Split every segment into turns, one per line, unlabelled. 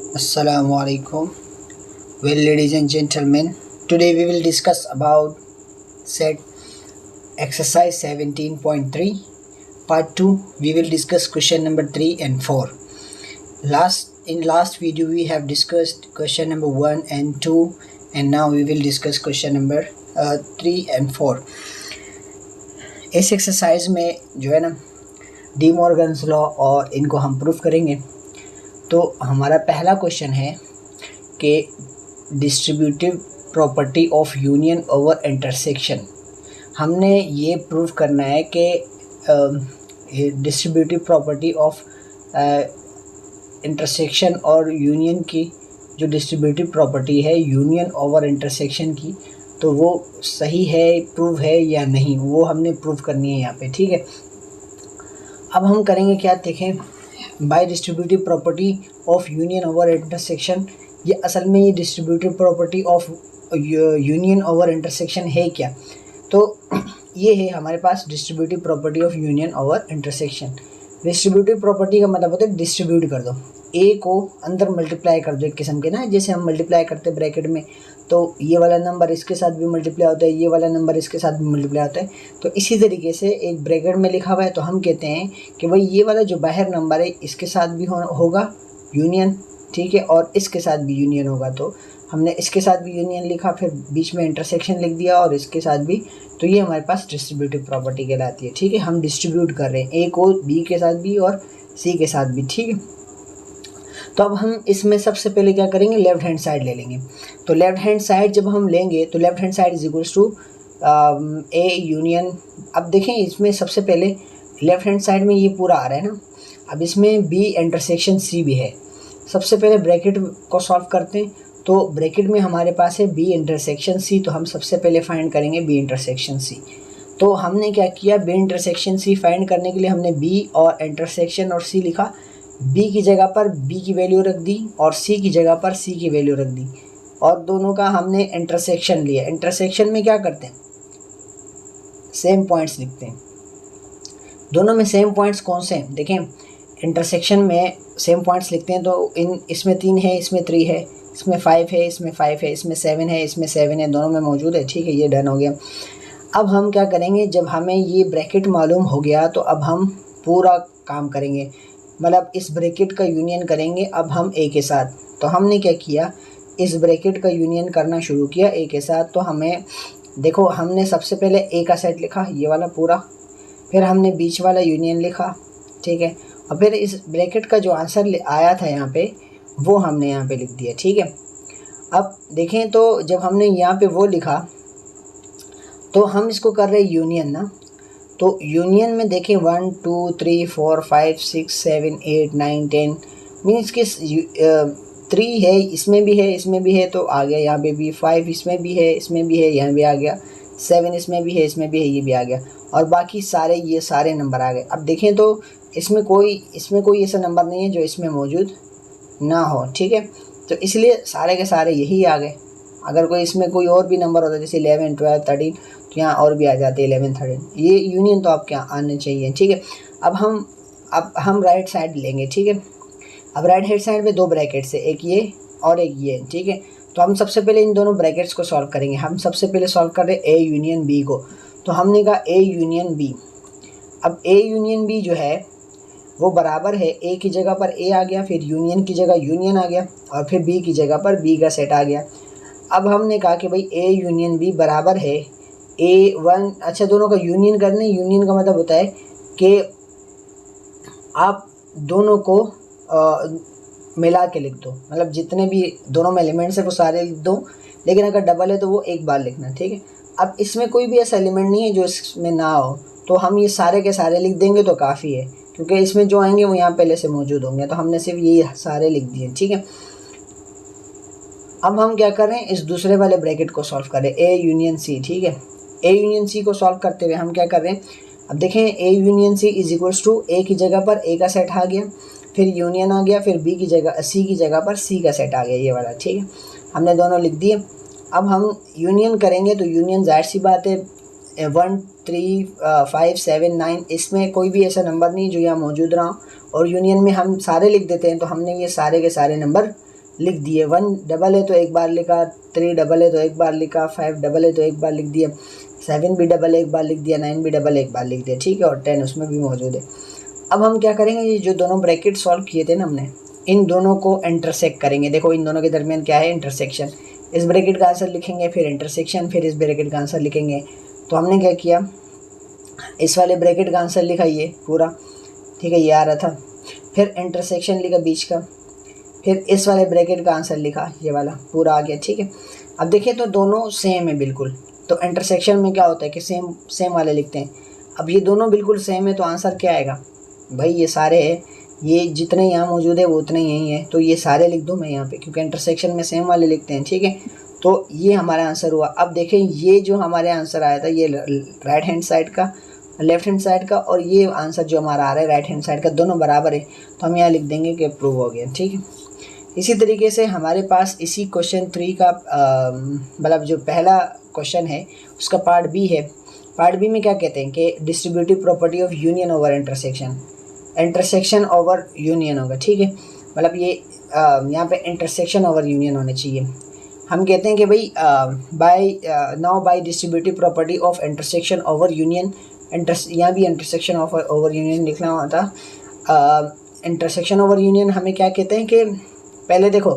Assalamu alaikum. Well, ladies and gentlemen, today we will discuss about set exercise 17.3 part 2. We will discuss question number 3 and 4. Last video we have discussed question number 1 and 2, and now we will discuss question number 3 and 4. इस exercise में जो है ना D Morgan's law और इनको हम proof करेंगे। तो हमारा पहला क्वेश्चन है कि distributive property of union over intersection. हमने ये प्रूफ करना है कि डिस्ट्रीब्यूटिव प्रॉपर्टी ऑफ इंटरसेक्शन और यूनियन की जो डिस्ट्रीब्यूटिव प्रॉपर्टी है यूनियन ओवर इंटरसेक्शन की, तो वो सही है, प्रूव है या नहीं, वो हमने प्रूफ करनी है यहाँ पे। ठीक है, अब हम करेंगे क्या, देखें by distributive property of union over intersection. ये असल में ये distributive property of union over intersection है क्या? तो ये है हमारे पास distributive property of union over intersection. Distributive property का मतलब होता है डिस्ट्रीब्यूट कर दो, ए को अंदर मल्टीप्लाई कर दो, एक किस्म के ना, जैसे हम मल्टीप्लाई करते हैं ब्रैकेट में, तो ये वाला नंबर इसके साथ भी मल्टीप्लाई होता है, ये वाला नंबर इसके साथ भी मल्टीप्लाई होता है। तो इसी तरीके से एक ब्रैकेट में लिखा हुआ है, तो हम कहते हैं कि भाई ये वाला जो बाहर नंबर है इसके साथ भी होगा यूनियन, ठीक है, और इसके साथ भी यूनियन होगा। तो हमने इसके साथ भी यूनियन लिखा, फिर बीच में इंटरसेक्शन लिख दिया और इसके साथ भी, तो ये हमारे पास डिस्ट्रीब्यूटिव प्रॉपर्टी कहलाती है। ठीक है, हम डिस्ट्रीब्यूट कर रहे हैं ए को बी के साथ भी और सी के साथ भी। ठीक है, तो अब हम इसमें सबसे पहले क्या करेंगे, लेफ्ट हैंड साइड ले लेंगे। तो लेफ्ट हैंड साइड जब हम लेंगे तो left hand side is equals to A union. अब देखें इसमें सबसे पहले लेफ्ट हैंड साइड में ये पूरा आ रहा है ना, अब इसमें बी इंटरसेक्शन सी भी है। सबसे पहले ब्रैकेट को सॉल्व करते हैं, तो ब्रैकेट में हमारे पास है बी इंटरसेक्शन सी, तो हम सबसे पहले फाइंड करेंगे बी इंटरसेक्शन सी। तो हमने क्या किया, बी इंटरसेक्शन सी फाइंड करने के लिए हमने बी और इंटरसेक्शन और सी लिखा। बी की जगह पर बी की वैल्यू रख दी और सी की जगह पर सी की वैल्यू रख दी, और दोनों का हमने इंटरसेक्शन लिया। इंटरसेक्शन में क्या करते हैं, सेम पॉइंट्स लिखते हैं। दोनों में सेम पॉइंट्स कौन से हैं, देखें इंटरसेक्शन में सेम पॉइंट्स लिखते हैं, तो इसमें 3 है, इसमें 3 है, इसमें 5 है, इसमें 5 है, इसमें 7 है, इसमें 7 है, दोनों में मौजूद है। ठीक है, ये डन हो गया। अब हम क्या करेंगे, जब हमें ये ब्रैकेट मालूम हो गया तो अब हम पूरा काम करेंगे, मतलब इस ब्रैकेट का यूनियन करेंगे अब हम ए के साथ। तो हमने क्या किया, इस ब्रैकेट का यूनियन करना शुरू किया ए के साथ। तो हमें देखो, हमने सबसे पहले ए का सेट लिखा, ये वाला पूरा, फिर हमने बीच वाला यूनियन लिखा, ठीक है, और फिर इस ब्रैकेट का जो आंसर आया था यहाँ पे वो हमने यहाँ पे लिख दिया। ठीक है, अब देखें तो जब हमने यहाँ पे वो लिखा तो हम इसको कर रहे यूनियन ना, तो यूनियन में देखें 1 2 3 4 5 6 7 8 9 10 मीन्स कि 3 है, इसमें भी है, इसमें भी है, तो आ गया यहाँ पे भी, 5 इसमें भी है, इसमें भी है, यहाँ भी आ गया, 7 इसमें भी है, इसमें भी है, ये भी आ गया, और बाकी सारे ये सारे नंबर आ गए। अब देखें तो इसमें कोई ऐसा नंबर नहीं है जो इसमें मौजूद ना हो। ठीक है, तो इसलिए सारे के सारे यही आ गए। अगर कोई इसमें कोई और भी नंबर होता जैसे 11 12 13, तो यहाँ और भी आ जाते 11 13, ये यूनियन तो आपके यहाँ आने चाहिए। ठीक है, अब हम राइट साइड लेंगे। ठीक है, अब राइट हैंड साइड में 2 ब्रैकेट्स है, एक ये और एक ये। ठीक है, तो हम सबसे पहले इन दोनों ब्रैकेट्स को सॉल्व करेंगे। हम सबसे पहले सॉल्व कर रहे हैं ए यूनियन बी को, तो हमने कहा ए यूनियन बी। अब ए यूनियन बी जो है वो बराबर है, ए की जगह पर ए आ गया, फिर यूनियन की जगह यूनियन आ गया, और फिर बी की जगह पर बी का सेट आ गया। अब हमने कहा कि भाई ए यूनियन बी बराबर है A1। अच्छा, दोनों का यूनियन करने, यूनियन का मतलब होता है कि आप दोनों को मिला के लिख दो, मतलब जितने भी दोनों में एलिमेंट्स है वो सारे लिख दो, लेकिन अगर डबल है तो वो एक बार लिखना। ठीक है, अब इसमें कोई भी ऐसा एलिमेंट नहीं है जो इसमें ना हो, तो हम ये सारे के सारे लिख देंगे तो काफ़ी है, क्योंकि इसमें जो आएंगे वो यहाँ पहले से मौजूद होंगे, तो हमने सिर्फ ये सारे लिख दिए। ठीक है, अब हम क्या कर रहे हैं, इस दूसरे वाले ब्रैकेट को सॉल्व करें, ए यूनियन सी। ठीक है, ए यूनियन सी को सॉल्व करते हुए हम क्या कर रहे हैं, अब देखें A union C is equals to A की जगह पर ए का सेट आ गया, फिर यूनियन आ गया, फिर बी की जगह सी की जगह पर सी का सेट आ गया, ये वाला। ठीक है, हमने दोनों लिख दिए। अब हम यूनियन करेंगे तो यूनियन जाहिर सी बात है 1 3 5 7 9, इसमें कोई भी ऐसा नंबर नहीं जो यहाँ मौजूद रहा, और यूनियन में हम सारे लिख देते हैं, तो हमने ये सारे के सारे नंबर लिख दिए, 1 डबल है तो एक बार लिखा, 3 डबल है तो एक बार लिखा, 5 डबल है तो एक बार लिख दिया, 7 भी डबल एक बार लिख दिया, 9 भी डबल एक बार लिख दिया, ठीक है, और 10 उसमें भी मौजूद है। अब हम क्या करेंगे, ये जो दोनों ब्रैकेट सॉल्व किए थे ना हमने, इन दोनों को इंटरसेक्ट करेंगे। देखो इन दोनों के दरमियान क्या है, इंटरसेक्शन। इस ब्रैकेट का आंसर लिखेंगे, फिर इंटरसेक्शन, फिर इस ब्रैकेट का आंसर लिखेंगे। तो हमने क्या किया, इस वाले ब्रैकेट का आंसर लिखा ये पूरा, ठीक है, ये आ रहा था, फिर इंटरसेक्शन लिखा बीच का, फिर इस वाले ब्रैकेट का आंसर लिखा, ये वाला पूरा आ गया, ठीक है। अब देखिए तो दोनों सेम है बिल्कुल, तो इंटरसेक्शन में क्या होता है कि सेम सेम वाले लिखते हैं। अब ये दोनों बिल्कुल सेम है तो आंसर क्या आएगा भाई, ये सारे है, ये जितने यहाँ मौजूद है वो उतने यही है, तो ये सारे लिख दूँ मैं यहाँ पे, क्योंकि इंटरसेक्शन में सेम वाले लिखते हैं, ठीक है। तो ये हमारा आंसर हुआ। अब देखें ये जो हमारे आंसर आया था, ये राइट हैंड साइड का, लेफ्ट हैंड साइड का, और ये आंसर जो हमारा आ रहा है राइट हैंड साइड का, दोनों बराबर है, तो हम यहाँ लिख देंगे कि प्रूव हो गया, ठीक है। इसी तरीके से हमारे पास इसी क्वेश्चन 3 का मतलब जो पहला क्वेश्चन है उसका पार्ट बी है। पार्ट बी में क्या कहते हैं कि distributive property of union over intersection, intersection over union होगा, ठीक है, मतलब ये यहाँ पे इंटरसेक्शन ओवर यूनियन होने चाहिए। हम कहते हैं कि भाई bye distributive property of intersection over union, यहाँ भी इंटरसेक्शन ओवर यूनियन लिखना हुआ था। इंटरसेक्शन ओवर यूनियन हमें क्या कहते हैं कि पहले देखो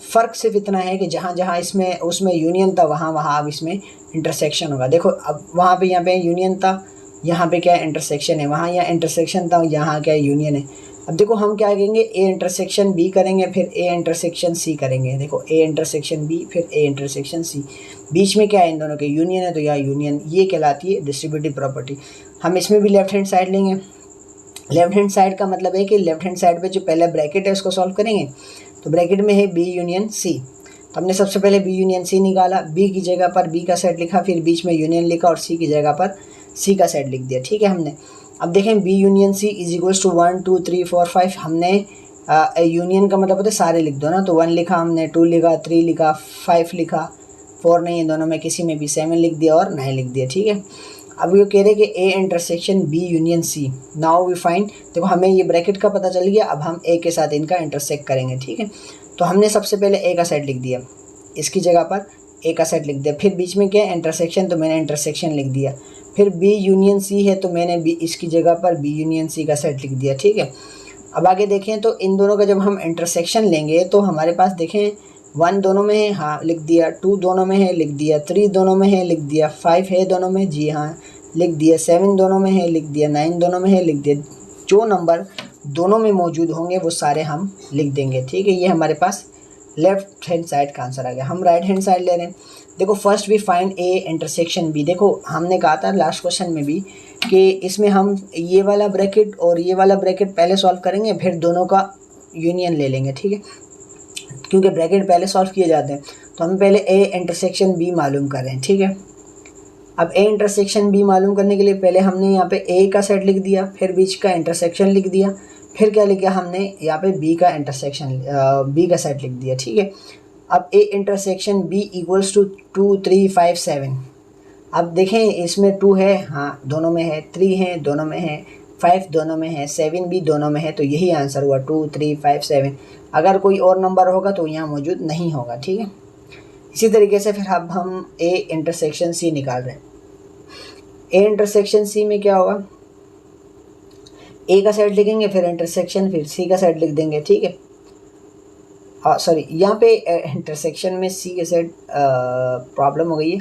फ़र्क सिर्फ इतना है कि जहाँ जहाँ इसमें उसमें यूनियन था वहाँ वहाँ अब इसमें इंटरसेक्शन होगा। देखो अब वहाँ पे यहाँ पे यूनियन था, यहाँ पे क्या है इंटरसेक्शन है, वहाँ यहाँ इंटरसेक्शन था, यहाँ क्या है यूनियन है। अब देखो हम क्या करेंगे, ए इंटरसेक्शन बी करेंगे, फिर ए इंटरसेक्शन सी करेंगे। देखो ए इंटरसेक्शन बी, फिर ए इंटरसेक्शन सी, बीच में क्या है इन दोनों के यूनियन है, तो यहाँ यूनियन, ये कहलाती है डिस्ट्रीब्यूटिव प्रॉपर्टी। हम इसमें भी लेफ्ट हैंड साइड लेंगे। लेफ्ट हैंड साइड का मतलब है कि लेफ्ट हैंड साइड पे जो पहला ब्रैकेट है उसको सॉल्व करेंगे। तो ब्रैकेट में है बी यूनियन सी, तो हमने सबसे पहले बी यूनियन सी निकाला, बी की जगह पर बी का सेट लिखा, फिर बीच में यूनियन लिखा, और सी की जगह पर सी का सेट लिख दिया, ठीक है हमने। अब देखें B union C is equals to 1 2 3 4 5, हमने यूनियन का मतलब होता है सारे लिख दो ना, तो 1 लिखा हमने, 2 लिखा, 3 लिखा, 5 लिखा, 4 नहीं है दोनों में किसी में भी, 7 लिख दिया और 9 लिख दिया, ठीक है। अब ये कह रहे कि A intersection B union C, now we find, देखो हमें ये ब्रैकेट का पता चल गया, अब हम ए के साथ इनका इंटरसेक्ट करेंगे, ठीक है। तो हमने सबसे पहले ए का सेट लिख दिया, इसकी जगह पर ए का सेट लिख दिया, फिर बीच में क्या है इंटरसेक्शन, तो मैंने इंटरसेक्शन लिख दिया, फिर बी यूनियन सी है तो मैंने बी इसकी जगह पर बी यूनियन सी का सेट लिख दिया, ठीक है। अब आगे देखें तो इन दोनों का जब हम इंटरसेक्शन लेंगे तो हमारे पास देखें 1 दोनों में है, हाँ लिख दिया, 2 दोनों में है, लिख दिया, 3 दोनों में है, लिख दिया, 5 है दोनों में, जी हाँ लिख दिया, 7 दोनों में है, लिख दिया, 9 दोनों में है, लिख दिया। जो नंबर दोनों में मौजूद होंगे वो सारे हम लिख देंगे, ठीक है। ये हमारे पास लेफ्ट हैंड साइड का आंसर आ गया। हम राइट हैंड साइड ले रहे हैं। देखो first we find A intersection B. देखो हमने कहा था लास्ट क्वेश्चन में भी कि इसमें हम ये वाला ब्रैकेट और ये वाला ब्रैकेट पहले सॉल्व करेंगे, फिर दोनों का यूनियन ले लेंगे, ठीक है, क्योंकि ब्रैकेट पहले सॉल्व किए जाते हैं। तो हम पहले ए इंटरसेक्शन बी मालूम कर रहे हैं, ठीक है। अब ए इंटरसेक्शन बी मालूम करने के लिए पहले हमने यहाँ पे ए का सेट लिख दिया, फिर बीच का इंटरसेक्शन लिख दिया, फिर क्या लिखा हमने यहाँ पे बी का इंटरसेक्शन बी का सेट लिख दिया, ठीक है। अब A intersection B equals to 2 3 5 7। अब देखें इसमें 2 है, हाँ दोनों में है, 3 है दोनों में है, 5 दोनों में है, 7 भी दोनों में है, तो यही आंसर हुआ 2 3 5 7। अगर कोई और नंबर होगा तो यहाँ मौजूद नहीं होगा, ठीक है। इसी तरीके से फिर अब हम ए इंटरसेक्शन सी निकाल रहे हैं। ए इंटरसेक्शन सी में क्या होगा, ए का सेट लिखेंगे, फिर इंटरसेक्शन, फिर सी का सेट लिख देंगे, ठीक है। हाँ सॉरी, यहाँ पे इंटरसेक्शन में सी के सेट प्रॉब्लम हो गई है।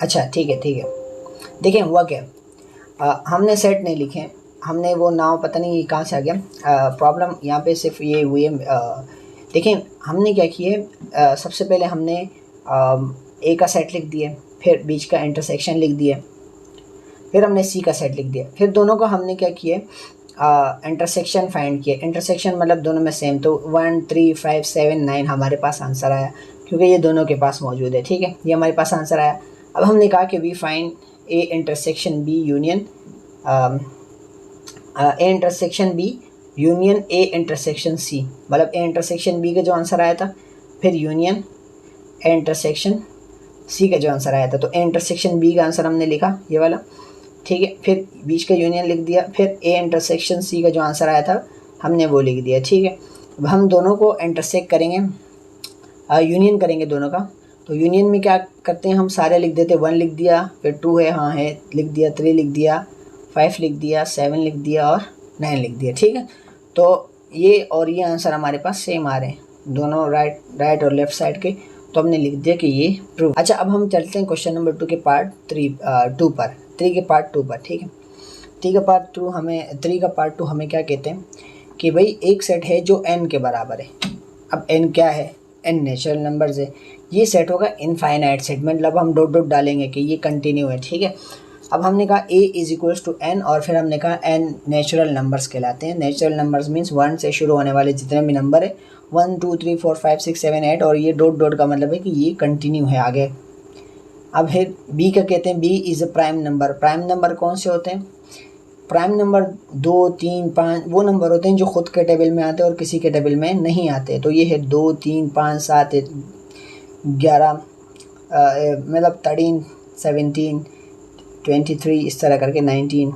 अच्छा ठीक है, ठीक है। देखें हुआ क्या, हमने सेट नहीं लिखे, हमने वो नाम पता नहीं कहाँ से आ गया। प्रॉब्लम यहाँ पे सिर्फ ये हुई है। देखें हमने क्या किया, सबसे पहले हमने ए का सेट लिख दिया, फिर बीच का इंटरसेक्शन लिख दिया, फिर हमने सी का सेट लिख दिया, फिर दोनों को हमने क्या किया, इंटरसेक्शन फाइंड किया। इंटरसेक्शन मतलब दोनों में सेम, तो 1 3 5 7 9 हमारे पास आंसर आया, क्योंकि ये दोनों के पास मौजूद है, ठीक है, ये हमारे पास आंसर आया। अब हमने कहा कि we find A intersection B union A intersection B union A intersection C, मतलब ए इंटरसेक्शन बी का जो आंसर आया था, फिर यूनियन ए इंटरसेक्शन सी का जो आंसर आया था। तो ए इंटरसेक्शन बी का आंसर हमने लिखा ये वाला, ठीक है। फिर बीच का यूनियन लिख दिया, फिर ए इंटरसेक्शन सी का जो आंसर आया था हमने वो लिख दिया, ठीक है। अब हम दोनों को इंटरसेक्ट करेंगे, यूनियन करेंगे दोनों का। तो यूनियन में क्या करते हैं, हम सारे लिख देते, 1 लिख दिया, फिर 2 है, हाँ है, लिख दिया, 3 लिख दिया, 5 लिख दिया, 7 लिख दिया और 9 लिख दिया, ठीक है। तो ये और ये आंसर हमारे पास सेम आ रहे हैं, दोनों राइट और लेफ्ट साइड के, तो हमने लिख दिया कि ये ट्रू। अच्छा, अब हम चलते हैं क्वेश्चन नंबर 2 के पार्ट 2 पर, 3 के पार्ट 2 पर, ठीक है। 3 का पार्ट 2 हमें क्या कहते हैं कि भाई एक सेट है जो n के बराबर है। अब n क्या है, n नेचुरल नंबर्स है, ये सेट होगा इनफाइनाइट सेट, मतलब हम डॉट डॉट डालेंगे कि ये कंटिन्यू है, ठीक है। अब हमने कहा a is equals to n और फिर हमने कहा n नेचुरल नंबर्स कहलाते हैं। नेचुरल नंबर्स मीन्स 1 से शुरू होने वाले जितने भी नंबर है, 1 2 3 4 5 6 7 8, और ये डॉट डॉट का मतलब है कि ये कंटिन्यू है आगे। अब है b का कहते हैं b is a prime number. Prime number कौन से होते हैं, प्राइम नंबर 2 3 5 वो नंबर होते हैं जो खुद के टेबल में आते हैं और किसी के टेबल में नहीं आते। तो ये है 2 3 5 7 11, मतलब 13 17 23, इस तरह करके 19।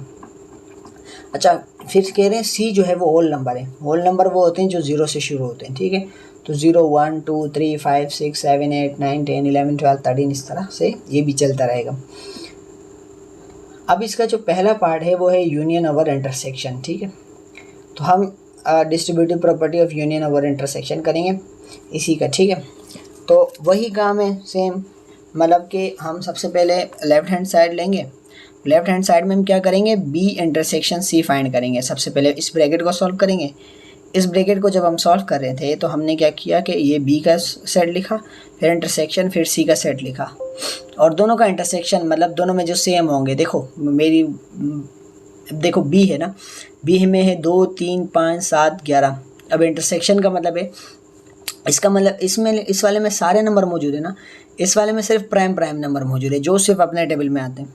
अच्छा, फिर कह रहे हैं सी जो है वो होल नंबर है। होल नंबर वो होते हैं जो 0 से शुरू होते हैं, ठीक है। तो 0 1 2 3 5 6 7 8 9 10 11 12 13, इस तरह से ये भी चलता रहेगा। अब इसका जो पहला पार्ट है वो है यूनियन ओवर इंटरसेक्शन, ठीक है। तो हम distributive property of union over intersection करेंगे इसी का, ठीक है। तो वही काम है सेम, मतलब कि हम सबसे पहले लेफ़्ट हैंड साइड लेंगे। लेफ़्ट हैंड साइड में हम क्या करेंगे, बी इंटरसेक्शन सी फाइंड करेंगे। सबसे पहले इस ब्रैकेट को सॉल्व करेंगे। इस ब्रैकेट को जब हम सॉल्व कर रहे थे तो हमने क्या किया कि ये बी का सेट लिखा, फिर इंटरसेक्शन, फिर सी का सेट लिखा, और दोनों का इंटरसेक्शन मतलब दोनों में जो सेम होंगे। देखो बी है ना, बी में है 2 3 5 7 11। अब इंटरसेक्शन का मतलब है, इसका मतलब इसमें इस वाले में सारे नंबर मौजूद है ना, इस वाले में सिर्फ प्राइम नंबर मौजूद है जो सिर्फ अपने टेबल में आते हैं।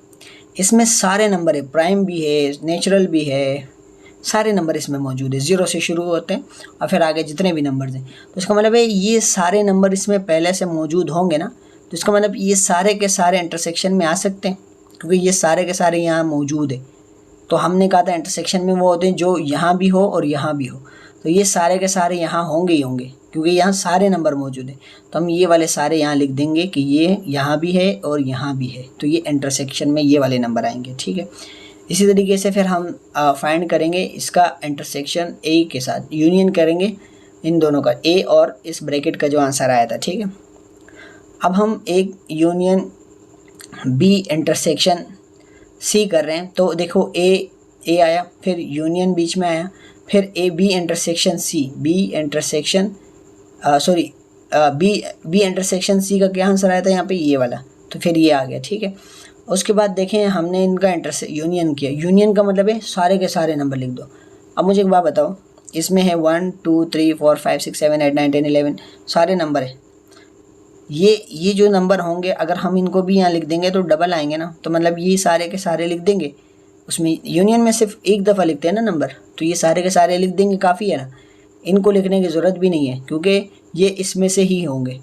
इसमें सारे नंबर है, प्राइम भी है, नेचुरल भी है, सारे नंबर इसमें मौजूद है, 0 से शुरू होते हैं और फिर आगे जितने भी नंबर्स हैं। तो इसका मतलब है ये सारे नंबर इसमें पहले से मौजूद होंगे ना, तो इसका मतलब ये सारे के सारे इंटरसेक्शन में आ सकते हैं क्योंकि ये सारे के सारे यहाँ मौजूद है। तो हमने कहा था इंटरसेक्शन में वो होते हैं जो यहाँ भी हो और यहाँ भी हो, तो ये सारे के सारे यहाँ होंगे ही होंगे क्योंकि यहाँ सारे नंबर मौजूद हैं। तो हम ये वाले सारे यहाँ लिख देंगे कि ये यहाँ भी है और यहाँ भी है, तो ये इंटरसेक्शन में ये वाले नंबर आएंगे, ठीक है। इसी तरीके से फिर हम फाइंड करेंगे इसका इंटरसेक्शन ए के साथ, यूनियन करेंगे इन दोनों का, ए और इस ब्रैकेट का जो आंसर आया था, ठीक है। अब हम एक यूनियन बी इंटरसेक्शन सी कर रहे हैं। तो देखो ए आया, फिर यूनियन बीच में आया, फिर A B intersection C, B intersection C का क्या आंसर आया था यहाँ पे, ये वाला, तो फिर ये आ गया, ठीक है। उसके बाद देखें हमने इनका यूनियन किया। यूनियन का मतलब है सारे के सारे नंबर लिख दो। अब मुझे एक बात बताओ, इसमें है 1 2 3 4 5 6 7 8 9 10 11 सारे नंबर है। ये जो नंबर होंगे अगर हम इनको भी यहाँ लिख देंगे तो डबल आएंगे ना, तो मतलब ये सारे के सारे लिख देंगे। उसमें यूनियन में सिर्फ एक दफ़ा लिखते हैं ना नंबर, तो ये सारे के सारे लिख देंगे, काफ़ी है ना, इनको लिखने की ज़रूरत भी नहीं है क्योंकि ये इसमें से ही होंगे,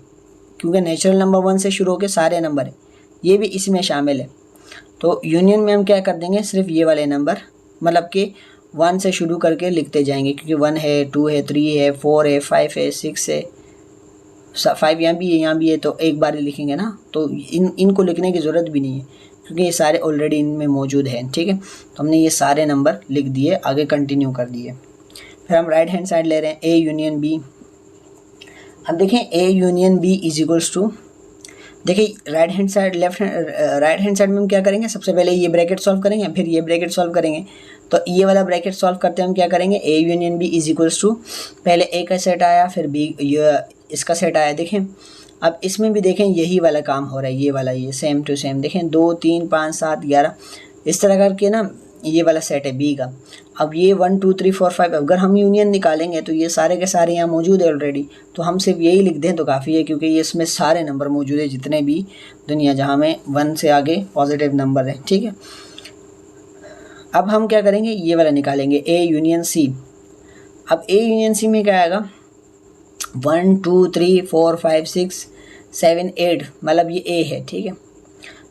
क्योंकि नेचुरल नंबर 1 से शुरू होकर सारे नंबर है, ये भी इसमें शामिल है। तो यूनियन में हम क्या कर देंगे, सिर्फ ये वाले नंबर मतलब कि 1 से शुरू करके लिखते जाएंगे, क्योंकि 1 है 2 है 3 है 4 है 5 है 6 है 5 यहाँ भी है, तो एक बार ही लिखेंगे ना, तो इनको लिखने की ज़रूरत भी नहीं है क्योंकि ये सारे ऑलरेडी इनमें मौजूद हैं, ठीक है। तो हमने ये सारे नंबर लिख दिए, आगे कंटिन्यू कर दिए। फिर हम राइट हैंड साइड ले रहे हैं, ए यूनियन बी। अब देखें A union B is equals to, देखिए राइट हैंड साइड में हम क्या करेंगे, सबसे पहले ये ब्रैकेट सॉल्व करेंगे, फिर ये ब्रैकेट सॉल्व करेंगे। तो ये वाला ब्रैकेट सॉल्व करते हैं हम क्या करेंगे, A union B is equals to, पहले ए का सेट आया, फिर बी इसका सेट आया। देखें अब इसमें भी देखें यही वाला काम हो रहा है, ये वाला, ये सेम टू सेम। देखें 2 3 5 7 11 इस तरह करके ना ये वाला सेट है बी का। अब ये 1 2 3 4 5 अगर हम यूनियन निकालेंगे तो ये सारे के सारे यहाँ मौजूद है ऑलरेडी, तो हम सिर्फ यही लिख दें तो काफ़ी है क्योंकि ये इसमें सारे नंबर मौजूद है जितने भी दुनिया जहाँ में 1 से आगे पॉजिटिव नंबर है, ठीक है। अब हम क्या करेंगे, ये वाला निकालेंगे ए यूनियन सी। अब ए यूनियन सी में क्या आएगा, 1 2 3 4 5 6 7 8 मतलब ये ए है, ठीक है।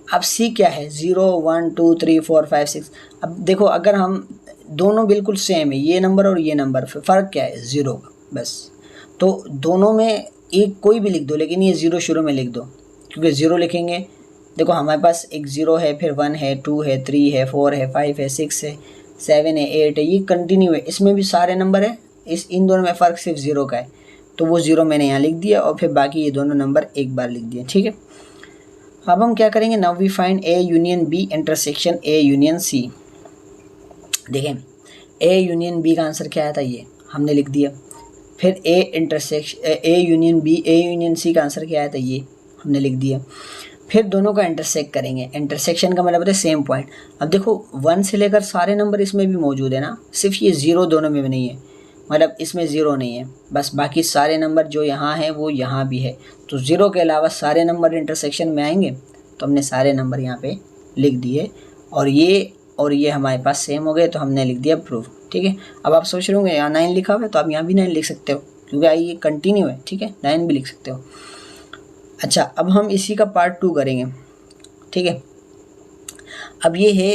अब सी क्या है, 0 1 2 3 4 5 6। अब देखो अगर हम दोनों बिल्कुल सेम है, ये नंबर और ये नंबर, फ़र्क क्या है, 0 का बस। तो दोनों में एक कोई भी लिख दो, लेकिन ये 0 शुरू में लिख दो, क्योंकि 0 लिखेंगे, देखो हमारे पास एक 0 है, फिर 1 है, 2 है, 3 है, 4 है, 5 है, 6 है, 7 है, 8 है, ये कंटिन्यू है, इसमें भी सारे नंबर है, इन दोनों में फ़र्क सिर्फ 0 का है, तो वो 0 मैंने यहाँ लिख दिया और फिर बाकी ये दोनों नंबर एक बार लिख दिए, ठीक है। अब हम क्या करेंगे, now we find A union B intersection A union C. देखें ए यूनियन बी का आंसर क्या आया था, ये हमने लिख दिया। फिर A union B A union C का आंसर क्या आया था, ये हमने लिख दिया। फिर दोनों का इंटरसेक्ट करेंगे, इंटरसेक्शन का मतलब होता है सेम पॉइंट। अब देखो 1 से लेकर सारे नंबर इसमें भी मौजूद है ना, सिर्फ ये 0 दोनों में भी नहीं है, मतलब इसमें 0 नहीं है, बस बाकी सारे नंबर जो यहाँ हैं वो यहाँ भी है। तो 0 के अलावा सारे नंबर इंटरसेक्शन में आएंगे, तो हमने सारे नंबर यहाँ पे लिख दिए, और ये हमारे पास सेम हो गए, तो हमने लिख दिया प्रूफ, ठीक है। अब आप सोच रहे होंगे यहाँ 9 लिखा हुआ है, तो आप यहाँ भी 9 लिख सकते हो, क्योंकि ये कंटिन्यू है, ठीक है, 9 भी लिख सकते हो। अच्छा, अब हम इसी का पार्ट 2 करेंगे, ठीक है। अब ये है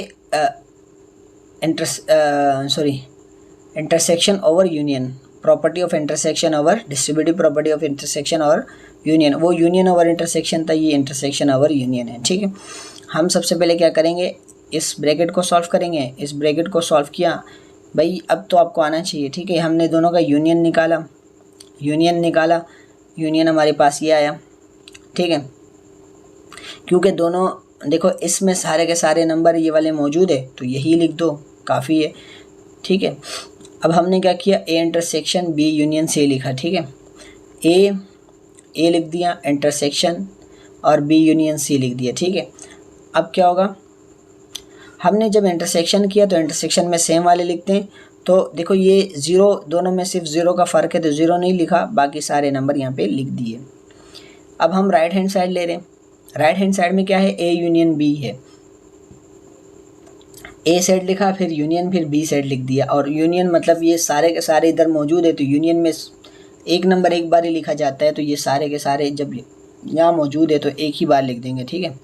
intersection over union, property of intersection over distributive property of intersection और यूनियन। वो यूनियन ओवर इंटरसेक्शन था, ये इंटरसेक्शन ओवर यूनियन है, ठीक है। हम सबसे पहले क्या करेंगे, इस ब्रैकेट को सॉल्व करेंगे। इस ब्रैकेट को सॉल्व किया भाई, अब तो आपको आना चाहिए, ठीक है। हमने दोनों का यूनियन निकाला, यूनियन हमारे पास ये आया, ठीक है। क्योंकि दोनों देखो इसमें सारे के सारे नंबर ये वाले मौजूद है, तो यही लिख दो, काफ़ी है, ठीक है। अब हमने क्या किया, A intersection B union C लिखा, ठीक है। ए लिख दिया इंटरसेक्शन, और बी यूनियन सी लिख दिया, ठीक है। अब क्या होगा, हमने जब इंटरसेक्शन किया तो इंटरसेक्शन में सेम वाले लिखते हैं। तो देखो ये 0 दोनों में सिर्फ 0 का फ़र्क है, तो 0 नहीं लिखा, बाकी सारे नंबर यहाँ पे लिख दिए। अब हम राइट हैंड साइड ले रहे हैं। राइट हैंड साइड में क्या है, ए यूनियन बी है, ए सेट लिखा, फिर यूनियन, फिर बी सेट लिख दिया। और यूनियन मतलब ये सारे के सारे इधर मौजूद है, तो यूनियन में एक नंबर एक बार ही लिखा जाता है, तो ये सारे के सारे जब यहाँ मौजूद है तो एक ही बार लिख देंगे, ठीक है।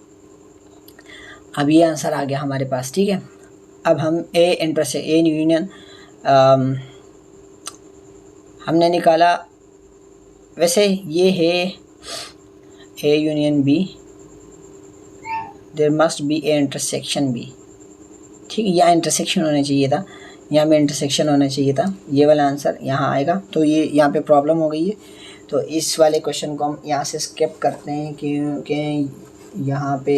अब ये आंसर आ गया हमारे पास, ठीक है। अब हम ए यूनियन हमने निकाला, वैसे ये है A union B, there must be A intersection B, ठीक है। यहाँ इंटरसेक्शन होना चाहिए था, यहाँ में इंटरसेक्शन होना चाहिए था, ये वाला आंसर यहाँ आएगा। तो ये यहाँ पे प्रॉब्लम हो गई है, तो इस वाले क्वेश्चन को हम यहाँ से स्किप करते हैं, क्योंकि यहाँ पे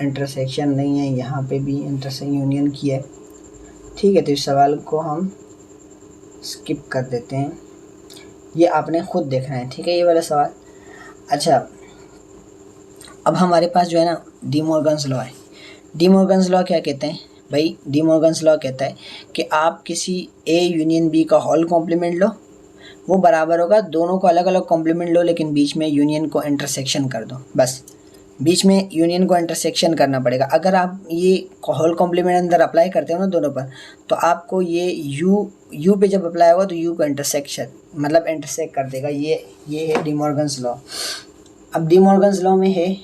इंटरसेक्शन नहीं है, यहाँ पे भी इंटरसेक्शन यूनियन की है, ठीक है। तो इस सवाल को हम स्किप कर देते हैं, ये आपने खुद देखना है, ठीक है, ये वाला सवाल। अच्छा, अब हमारे पास जो है ना डी मॉर्गन्स लॉ है। डी मॉर्गन्स लॉ क्या कहते हैं भाई, डी मॉर्गन्स लॉ कहता है कि आप किसी ए यूनियन बी का होल कॉम्प्लीमेंट लो, वो बराबर होगा दोनों को अलग अलग कॉम्प्लीमेंट लो, लेकिन बीच में यूनियन को इंटरसेक्शन कर दो, बस बीच में यूनियन को इंटरसेक्शन करना पड़ेगा। अगर आप ये होल कॉम्प्लीमेंट अंदर अप्लाई करते हो ना दोनों पर, तो आपको ये यू पे जब अप्लाई होगा तो यू को इंटरसेक्शन मतलब इंटरसेक्ट कर देगा। ये है डी मॉर्गन्स लॉ। अब डी मॉर्गन्स लॉ में है,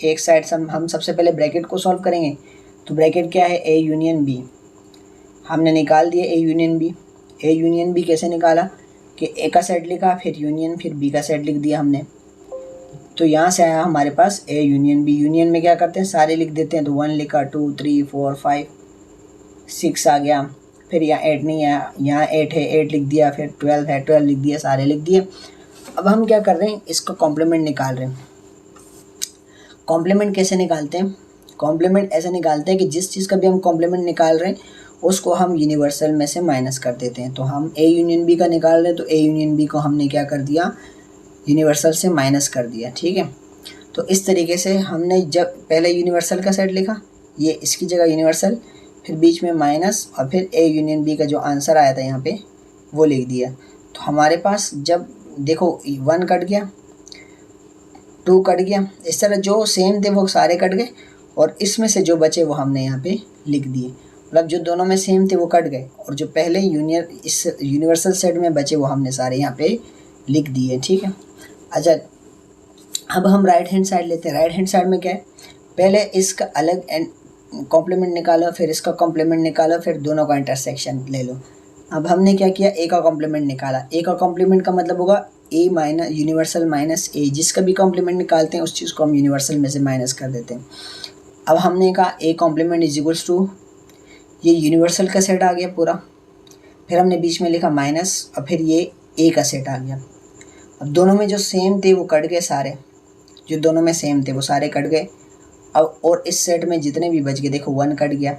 एक साइड से हम सबसे पहले ब्रैकेट को सॉल्व करेंगे। तो ब्रैकेट क्या है, ए यूनियन बी, हमने निकाल दिया A union B. A union B कैसे निकाला कि ए का सेट लिखा, फिर यूनियन, फिर बी का सेट लिख दिया हमने, तो यहाँ से आया हमारे पास ए यूनियन बी। यूनियन में क्या करते हैं, सारे लिख देते हैं, तो 1 लिखा, 2 3 4 5 6 आ गया, फिर यहाँ 8 नहीं आया, यहाँ 8 है, 8 लिख दिया, फिर 12 है, 12 लिख दिया, सारे लिख दिए। अब हम क्या कर रहे हैं, इसका कॉम्प्लीमेंट निकाल रहे हैं। कॉम्प्लीमेंट कैसे निकालते हैं, कॉम्प्लीमेंट ऐसे निकालते हैं कि जिस चीज़ का भी हम कॉम्प्लीमेंट निकाल रहे हैं उसको हम यूनिवर्सल में से माइनस कर देते हैं। तो हम ए यूनियन बी का निकाल रहे हैं, तो ए यूनियन बी को हमने क्या कर दिया, यूनिवर्सल से माइनस कर दिया, ठीक है। तो इस तरीके से हमने जब पहले यूनिवर्सल का सेट लिखा, ये इसकी जगह यूनिवर्सल, फिर बीच में माइनस, और फिर ए यूनियन बी का जो आंसर आया था यहाँ पे वो लिख दिया। तो हमारे पास जब देखो 1 कट गया, 2 कट गया, इस तरह जो सेम थे वो सारे कट गए, और इसमें से जो बचे वो हमने यहाँ पे लिख दिए। मतलब जो दोनों में सेम थे वो कट गए, और जो पहले इस यूनिवर्सल सेट में बचे वो हमने सारे यहाँ पे लिख दिए, ठीक है। अच्छा, अब हम राइट हैंड साइड लेते हैं। राइट हैंड साइड में क्या है, पहले इसका अलग कॉम्प्लीमेंट निकालो, फिर इसका कॉम्प्लीमेंट निकालो, फिर दोनों का इंटरसेक्शन ले लो। अब हमने क्या किया, ए का कॉम्प्लीमेंट निकाला। ए का कॉम्प्लीमेंट का मतलब होगा ए माइनस यूनिवर्सल माइनस ए, जिसका भी कॉम्प्लीमेंट निकालते हैं उस चीज़ को हम यूनिवर्सल में से माइनस कर देते हैं। अब हमने कहा A complement is equals to, ये यूनिवर्सल का सेट आ गया पूरा, फिर हमने बीच में लिखा माइनस, और फिर ये ए का सेट आ गया। अब दोनों में जो सेम थे वो कट गए सारे, जो दोनों में सेम थे वो सारे कट गए। अब और इस सेट में जितने भी बच गए, देखो 1 कट गया,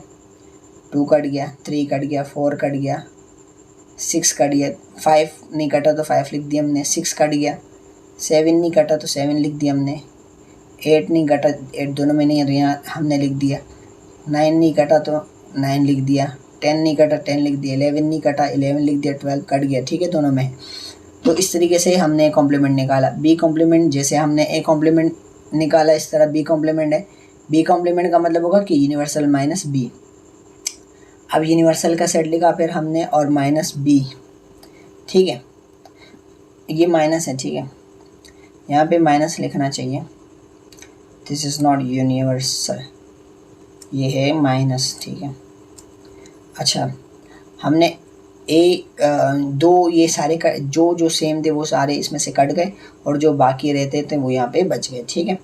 2 कट गया, 3 कट गया, 4 कट गया, 6 कट गया, 5 नहीं कटा तो 5 लिख दिया हमने, 6 कट गया, 7 नहीं कटा तो 7 लिख दिया हमने, 8 नहीं कटा, 8 दोनों में नहीं यहाँ हमने लिख दिया, 9 नहीं कटा तो 9 लिख दिया, 10 नहीं कटा 10 लिख दिया, 11 नहीं कटा 11 लिख दिया, 12 कट गया। ठीक है, दोनों में। तो इस तरीके से हमने कॉम्प्लीमेंट निकाला। बी कॉम्प्लीमेंट जैसे हमने ए कॉम्प्लीमेंट निकाला, इस तरह बी कॉम्प्लीमेंट है। बी कॉम्प्लीमेंट का मतलब होगा कि यूनिवर्सल माइनस बी। अब यूनिवर्सल का सेट लिखा फिर हमने, और माइनस बी। ठीक है, ये माइनस है, ठीक है, यहाँ पे माइनस लिखना चाहिए, दिस इज़ नॉट यूनिवर्सल, ये है माइनस। ठीक है, अच्छा, हमने ए दो ये सारे का जो सेम थे वो सारे इसमें से कट गए, और जो बाकी रहते थे वो यहाँ पे बच गए। ठीक है,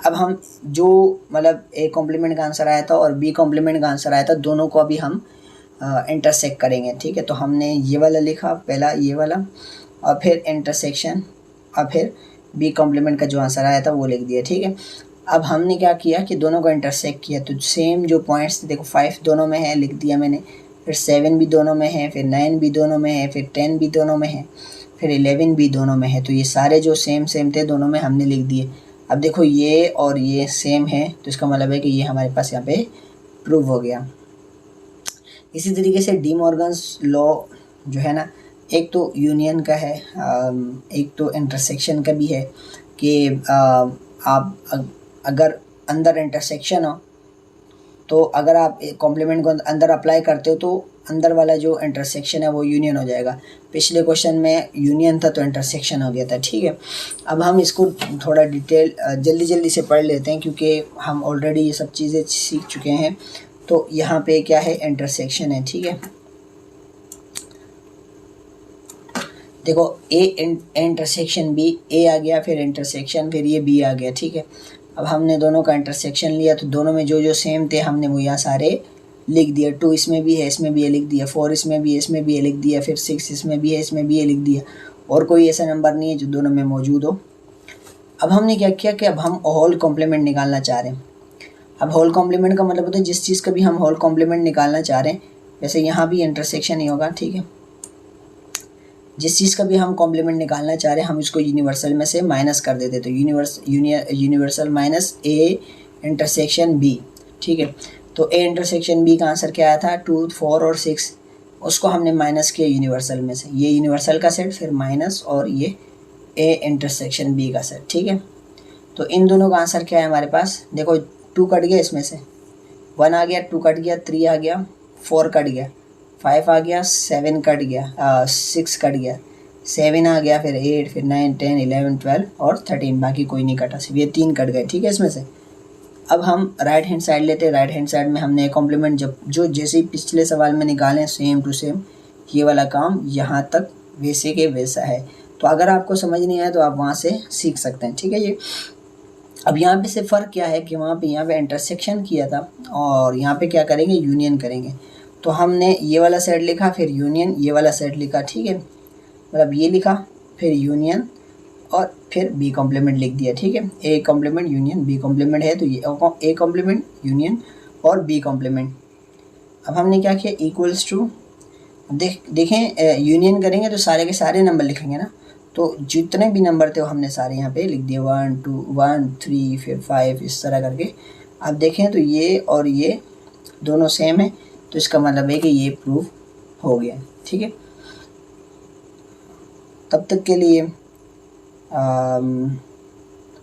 अब हम जो मतलब ए कॉम्प्लीमेंट का आंसर आया था और बी कॉम्प्लीमेंट का आंसर आया था, दोनों को अभी हम इंटरसेक्ट करेंगे। ठीक है, तो हमने ये वाला लिखा पहला, ये वाला, और फिर इंटरसेक्शन, और फिर बी कॉम्प्लीमेंट का जो आंसर आया था वो लिख दिया। ठीक है, अब हमने क्या किया कि दोनों को इंटरसेक्ट किया, तो सेम जो पॉइंट्स थे, देखो 5 दोनों में है, लिख दिया मैंने, फिर 7 भी दोनों में है, फिर 9 भी दोनों में है, फिर 10 भी दोनों में है, फिर 11 भी दोनों में है। तो ये सारे जो सेम थे दोनों में हमने लिख दिए। अब देखो ये और ये सेम है, तो इसका मतलब है कि ये हमारे पास यहाँ पे प्रूव हो गया। इसी तरीके से डी मॉर्गन्स लॉ जो है ना, एक तो यूनियन का है, एक तो इंटरसेक्शन का भी है, कि आप अगर अंदर इंटरसेक्शन हो, तो अगर आप कॉम्प्लीमेंट को अंदर अप्लाई करते हो तो अंदर वाला जो इंटरसेक्शन है वो यूनियन हो जाएगा। पिछले क्वेश्चन में यूनियन था तो इंटरसेक्शन हो गया था। ठीक है, अब हम इसको थोड़ा डिटेल जल्दी से पढ़ लेते हैं, क्योंकि हम ऑलरेडी ये सब चीज़ें सीख चुके हैं। तो यहाँ पे क्या है, इंटरसेक्शन है। ठीक है, देखो ए इंटरसेक्शन बी, ए आ गया, फिर इंटरसेक्शन, फिर ये बी आ गया। ठीक है, अब हमने दोनों का इंटरसेक्शन लिया, तो दोनों में जो सेम थे हमने वो यहाँ सारे लिख दिया। 2 इसमें भी है, इसमें भी ये लिख दिया, 4 इसमें भी है, इसमें भी ये लिख दिया, फिर 6 इसमें भी है, इसमें भी ये लिख दिया, और कोई ऐसा नंबर नहीं है जो दोनों में मौजूद हो। अब हमने क्या किया कि अब हम होल कॉम्प्लीमेंट निकालना चाह रहे हैं। अब होल कॉम्प्लीमेंट का मतलब होता है जिस चीज़ का भी हम होल कॉम्प्लीमेंट निकालना चाह रहे हैं, वैसे यहाँ भी इंटरसेक्शन ही होगा। ठीक है, जिस चीज़ का भी हम कॉम्प्लीमेंट निकालना चाह रहे हैं हम इसको यूनिवर्सल में से माइनस कर देते, तो universal minus A intersection B. ठीक है, तो ए इंटरसेक्शन बी का आंसर क्या आया था, 2, 4 और 6, उसको हमने माइनस किया यूनिवर्सल में से, ये यूनिवर्सल का सेट, फिर माइनस, और ये ए इंटरसेक्शन बी का सेट। ठीक है, तो इन दोनों का आंसर क्या है हमारे पास, देखो 2 कट गया, इसमें से 1 आ गया, 2 कट गया, 3 आ गया, 4 कट गया, 5 आ गया, 7 कट गया, 6 कट गया, 7 आ गया, फिर 8, फिर 9, 10, 11, 12 और 13, बाकी कोई नहीं कटा, सिर्फ ये 3 कट गए। ठीक है, इसमें से अब हम राइट हैंड साइड लेते हैं। राइट हैंड साइड में हमने कॉम्प्लीमेंट जो जैसे ही पिछले सवाल में निकालें, सेम टू सेम ये वाला काम यहाँ तक वैसे के वैसा है। तो अगर आपको समझ नहीं आया तो आप वहाँ से सीख सकते हैं। ठीक है, ये अब यहाँ पे से फ़र्क क्या है कि वहाँ पे यहाँ पे इंटरसेक्शन किया था और यहाँ पे क्या करेंगे, यूनियन करेंगे। तो हमने ये वाला सेट लिखा, फिर यूनियन, ये वाला सेट लिखा। ठीक है, मतलब ये लिखा, फिर यूनियन, और फिर बी कॉम्प्लीमेंट लिख दिया। ठीक है, A complement union B complement है, तो ये ए कॉम्प्लीमेंट यूनियन और बी कॉम्प्लीमेंट। अब हमने क्या किया, इक्वल्स टू, देखें यूनियन करेंगे तो सारे के सारे नंबर लिखेंगे ना, तो जितने भी नंबर थे वो हमने सारे यहाँ पे लिख दिए, 1, 2, 1, 3, फिर 5, इस तरह करके। अब देखें तो ये और ये दोनों सेम है, तो इसका मतलब है कि ये प्रूव हो गया। ठीक है, तब तक के लिए